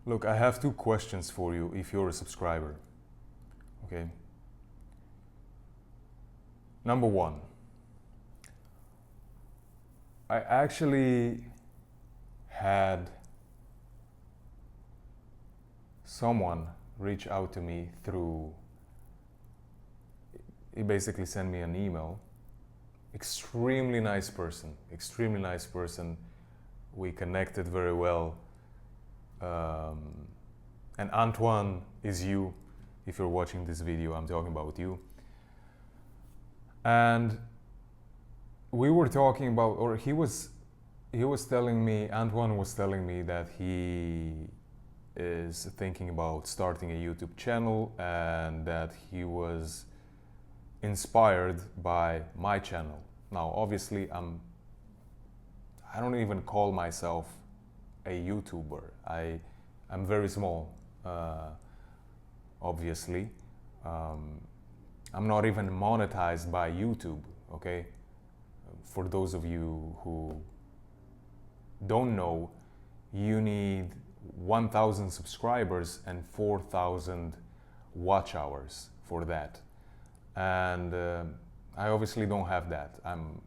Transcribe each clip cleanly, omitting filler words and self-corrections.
Look, I have two questions for you if you're a subscriber. Okay. Number one, I actually had someone reach out to me through, he basically sent me an email. Extremely nice person, extremely nice person. We connected very well. And Antoine is you. If you're watching this video, I'm talking about you. And we were talking about, or he was telling me, Antoine was telling me that he is thinking about starting a YouTube channel and that he was inspired by my channel. Now, obviously, I don't even call myself a YouTuber. I'm very small, obviously. I'm not even monetized by YouTube, okay? For those of you who don't know, you need 1,000 subscribers and 4,000 watch hours for that. And I obviously don't have that. I'm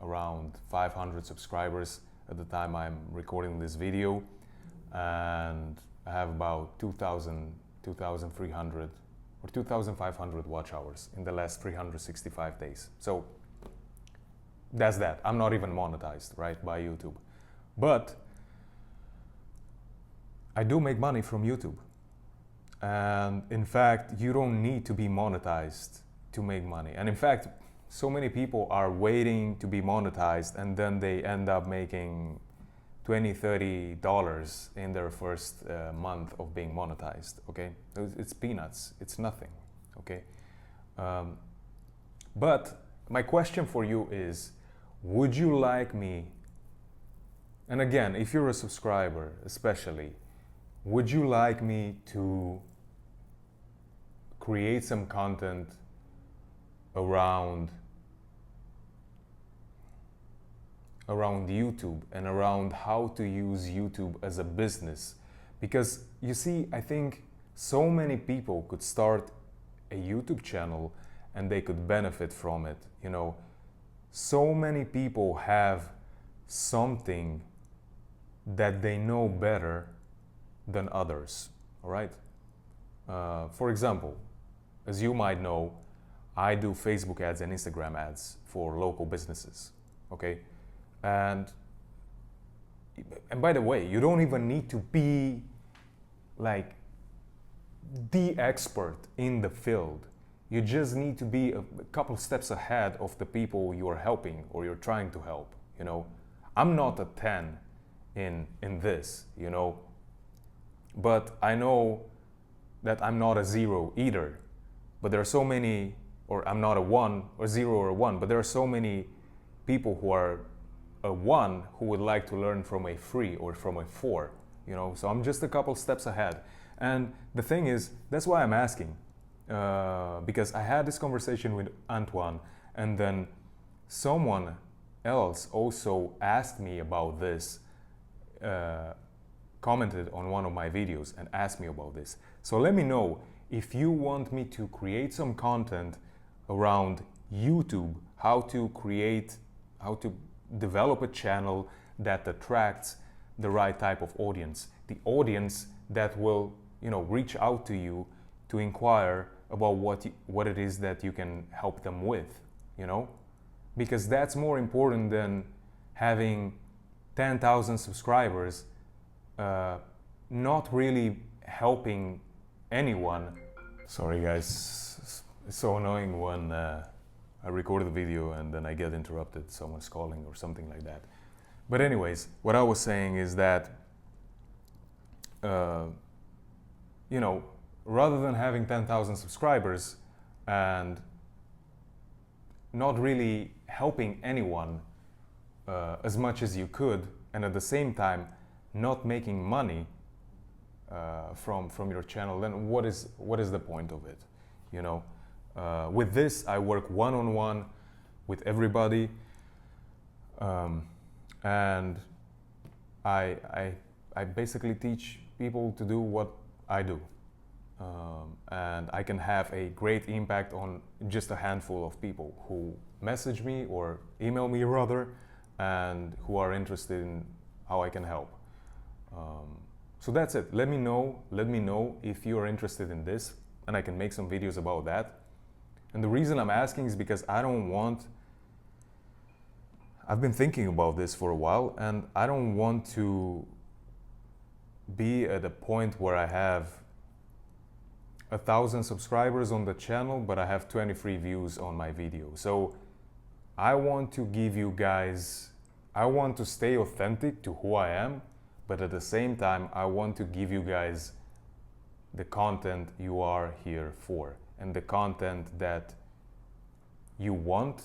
around 500 subscribers at the time I'm recording this video, and I have about 2,000, 2,300 or 2,500 watch hours in the last 365 days. So that's that. I'm not even monetized, right, by YouTube. But I do make money from YouTube. And in fact, you don't need to be monetized to make money. And in fact, so many people are waiting to be monetized and then they end up making $20, $30 in their first month of being monetized, okay? It's peanuts, it's nothing, okay? But my question for you is, would you like me, and again, if you're a subscriber especially, would you like me to create some content around YouTube and around how to use YouTube as a business? Because you see, I think so many people could start a YouTube channel and they could benefit from it. You know, so many people have something that they know better than others, all right? For example, as you might know, I do Facebook ads and Instagram ads for local businesses, okay? And by the way, you don't even need to be like the expert in the field. You just need to be a couple steps ahead of the people you are helping or you're trying to help, you know? I'm not a 10 in this, you know? But I know that I'm not a 0 either. But there are so many, or I'm not a 1 or 0 or a 1, but there are so many people who are a 1 who would like to learn from a 3 or from a 4, you know? So I'm just a couple steps ahead. And the thing is, that's why I'm asking. Because I had this conversation with Antoine, and then someone else also asked me about this, commented on one of my videos and asked me about this. So let me know if you want me to create some content around YouTube, how to develop a channel that attracts the right type of audience, the audience that will, you know, reach out to you to inquire about what it is that you can help them with, you know? Because that's more important than having 10,000 subscribers, not really helping anyone. Sorry guys, it's so annoying when I record a video and then I get interrupted, someone's calling or something like that. But anyways, what I was saying is that, you know, rather than having 10,000 subscribers and not really helping anyone as much as you could, and at the same time not making money from your channel, then what is the point of it, you know? With this, I work one-on-one with everybody, and I basically teach people to do what I do. And I can have a great impact on just a handful of people who message me or email me rather, and who are interested in how I can help. So that's it. Let me know if you are interested in this, and I can make some videos about that. And the reason I'm asking is because I've been thinking about this for a while, and I don't want to be at a point where I have 1,000 subscribers on the channel, but I have 23 views on my video. So I want to give you guys, I want to stay authentic to who I am, but at the same time, I want to give you guys the content you are here for, and the content that you want,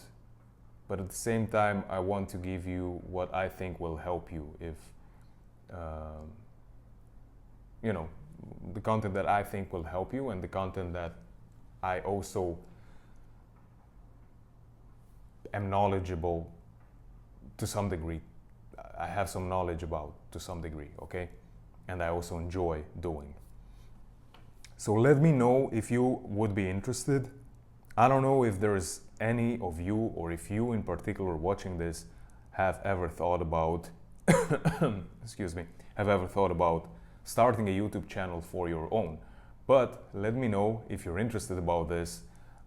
but at the same time, I want to give you what I think will help you if, you know, the content that I think will help you, and the content that I also am knowledgeable to some degree. I have some knowledge about to some degree, okay? And I also enjoy doing. So let me know if you would be interested. I don't know if there's any of you, or if you in particular watching this have ever thought about excuse me, have ever thought about starting a YouTube channel for your own. But let me know if you're interested about this,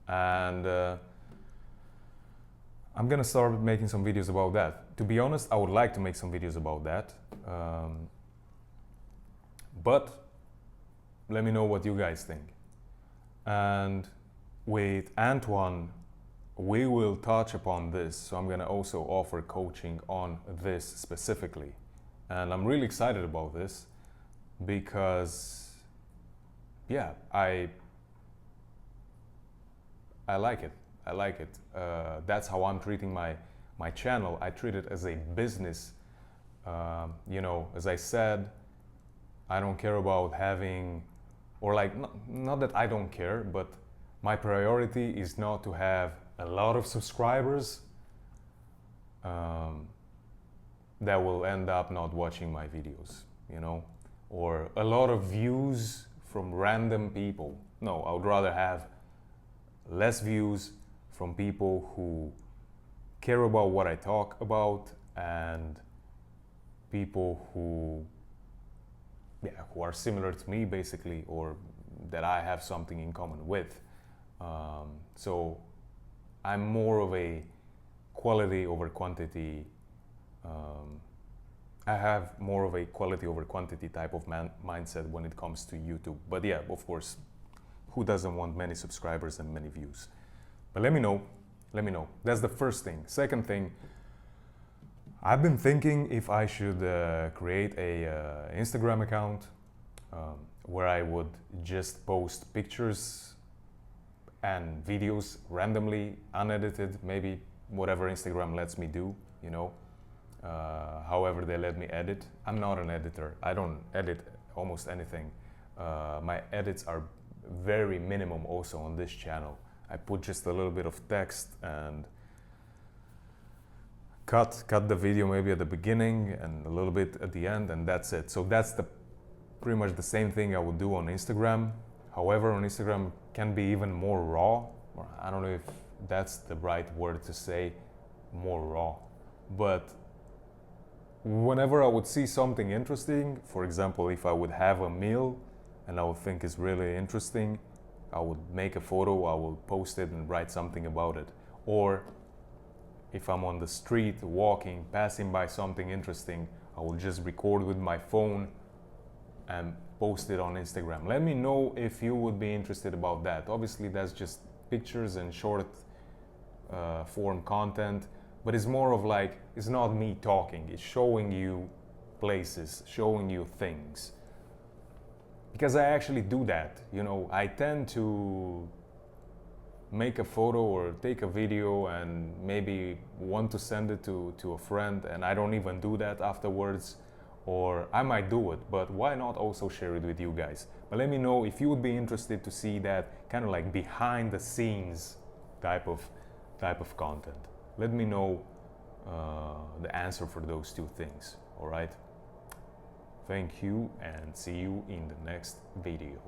and I'm gonna start making some videos about that. To be honest, I would like to make some videos about that, but let me know what you guys think. And with Antoine, we will touch upon this, so I'm gonna also offer coaching on this specifically. And I'm really excited about this, because yeah, I like it. I like it. That's how I'm treating my channel. I treat it as a business. You know, as I said, I don't care about having, or like, not that I don't care, but my priority is not to have a lot of subscribers that will end up not watching my videos, you know, or a lot of views from random people. No, I would rather have less views from people who care about what I talk about, and people who are similar to me basically, or that I have something in common with. So I'm more of a quality over quantity. I have more of a quality over quantity type of mindset when it comes to YouTube. But yeah, of course, who doesn't want many subscribers and many views? But let me know. That's the first thing. Second thing, I've been thinking if I should create a Instagram account where I would just post pictures and videos randomly, unedited, maybe whatever Instagram lets me do, you know, however they let me edit. I'm not an editor. I don't edit almost anything. My edits are very minimum also on this channel. I put just a little bit of text and cut the video maybe at the beginning and a little bit at the end, and that's it. So that's pretty much the same thing I would do on Instagram. However, on Instagram can be even more raw, or I don't know if that's the right word to say, more raw. But whenever I would see something interesting, for example, if I would have a meal and I would think it's really interesting, I would make a photo, I will post it and write something about it. Or if I'm on the street walking, passing by something interesting, I will just record with my phone and post it on Instagram. Let me know if you would be interested about that. Obviously, that's just pictures and short form content, but it's more of like, it's not me talking, it's showing you places, showing you things. Because I actually do that, you know, I tend to make a photo or take a video and maybe want to send it to a friend, and I don't even do that afterwards, or I might do it, but why not also share it with you guys? But let me know if you would be interested to see that kind of like behind the scenes type of content. Let me know the answer for those two things, all right? Thank you and see you in the next video.